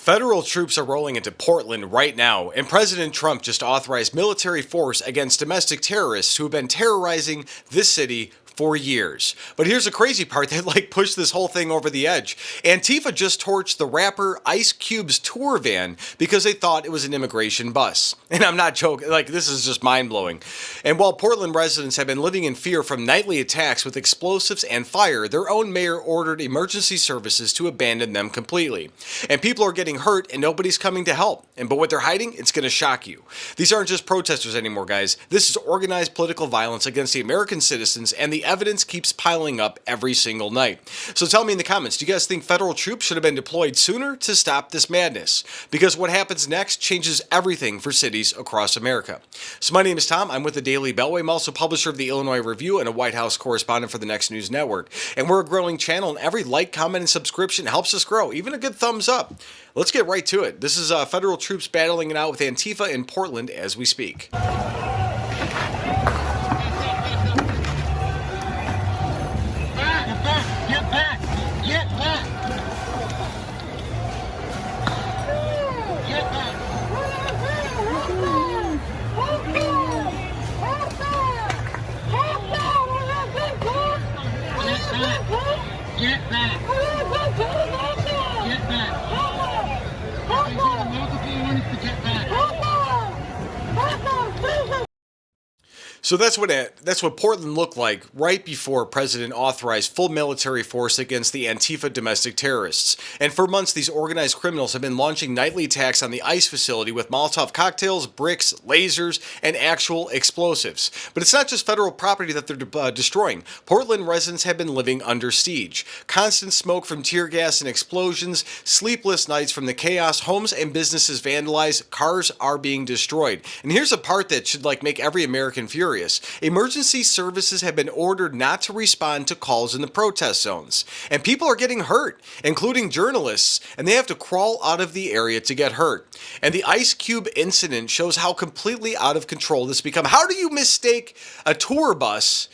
Federal troops are rolling into Portland right now, and President Trump just authorized military force against domestic terrorists who have been terrorizing this city for years. But here's the crazy part that pushed this whole thing over the edge. Antifa just torched the rapper Ice Cube's tour van because they thought it was an immigration bus. And I'm not joking, this is just mind-blowing. And while Portland residents have been living in fear from nightly attacks with explosives and fire, their own mayor ordered emergency services to abandon them completely. And people are getting hurt and nobody's coming to help. But what they're hiding, it's going to shock you. These aren't just protesters anymore, guys. This is organized political violence against the American citizens, and the evidence keeps piling up every single night. So tell me in the comments, do you guys think federal troops should have been deployed sooner to stop this madness? Because what happens next changes everything for cities across America. So my name is Tom. I'm with the Daily Beltway. I'm also publisher of the Illinois Review and a White House correspondent for the Next News Network. And we're a growing channel, and every like, comment, and subscription helps us grow. Even a good thumbs up. Let's get right to it. This is federal troops battling it out with Antifa in Portland as we speak. Get back! Get back! Get back! So that's what Portland looked like right before President authorized full military force against the Antifa domestic terrorists. And for months, these organized criminals have been launching nightly attacks on the ICE facility with Molotov cocktails, bricks, lasers, and actual explosives. But it's not just federal property that they're destroying. Portland residents have been living under siege. Constant smoke from tear gas and explosions, sleepless nights from the chaos, homes and businesses vandalized, cars are being destroyed. And here's a part that should make every American furious. Emergency services have been ordered not to respond to calls in the protest zones. And people are getting hurt, including journalists, and they have to crawl out of the area to get hurt. And the Ice Cube incident shows how completely out of control this become. How do you mistake a tour bus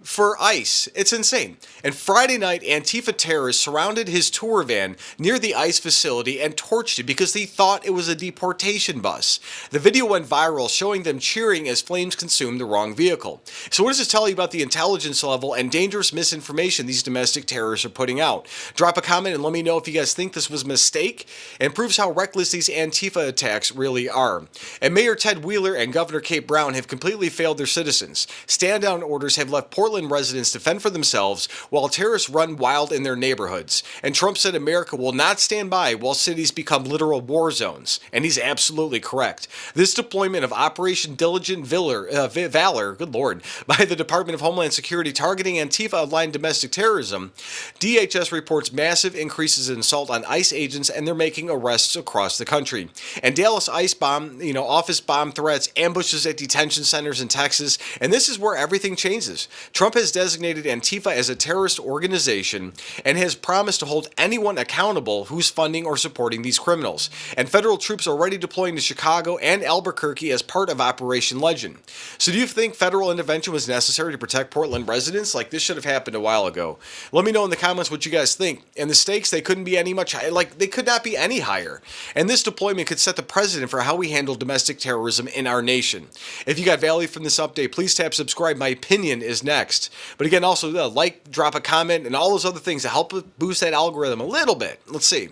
for ICE? It's insane. And Friday night, Antifa terrorists surrounded his tour van near the ICE facility and torched it because they thought it was a deportation bus. The video went viral, showing them cheering as flames consumed the wrong vehicle. So what does this tell you about the intelligence level and dangerous misinformation these domestic terrorists are putting out? Drop a comment and let me know if you guys think this was a mistake, and proves how reckless these Antifa attacks really are. And Mayor Ted Wheeler and Governor Kate Brown have completely failed their citizens. Stand-down orders have left Portland residents to fend for themselves while terrorists run wild in their neighborhoods. And Trump said America will not stand by while cities become literal war zones. And he's absolutely correct. This deployment of Operation Diligent Valor, good Lord, by the Department of Homeland Security targeting Antifa-aligned domestic terrorism, DHS reports massive increases in assault on ICE agents, and they're making arrests across the country. And Dallas ICE office bomb threats, ambushes at detention centers in Texas, and this is where everything changes. Trump has designated Antifa as a terrorist organization and has promised to hold anyone accountable who's funding or supporting these criminals. And federal troops are already deploying to Chicago and Albuquerque as part of Operation Legend. So do you think federal intervention was necessary to protect Portland residents? This should have happened a while ago. Let me know in the comments what you guys think. And the stakes, they couldn't be any much higher. They could not be any higher. And this deployment could set the precedent for how we handle domestic terrorism in our nation. If you got value from this update, please tap subscribe. My opinion is next. But again, also drop a comment, and all those other things to help boost that algorithm a little bit. Let's see.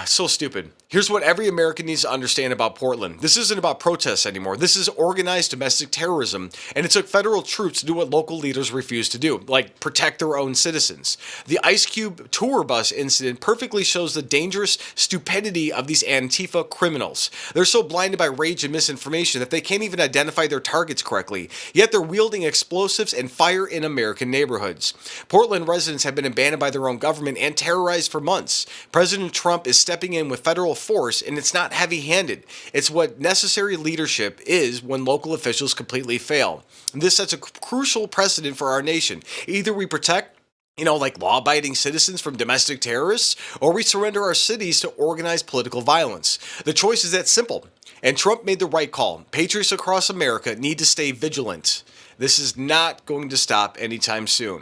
So stupid. Here's what every American needs to understand about Portland. This isn't about protests anymore. This is organized domestic terrorism, and it took federal troops to do what local leaders refused to do, protect their own citizens. The Ice Cube tour bus incident perfectly shows the dangerous stupidity of these Antifa criminals. They're so blinded by rage and misinformation that they can't even identify their targets correctly, yet they're wielding explosives and fire in American neighborhoods. Portland residents have been abandoned by their own government and terrorized for months. President Trump is stepping in with federal force, and it's not heavy-handed. It's what necessary leadership is when local officials completely fail. And this sets a crucial precedent for our nation. Either we protect law-abiding citizens from domestic terrorists, or we surrender our cities to organized political violence. The choice is that simple. And Trump made the right call. Patriots across America need to stay vigilant. This is not going to stop anytime soon.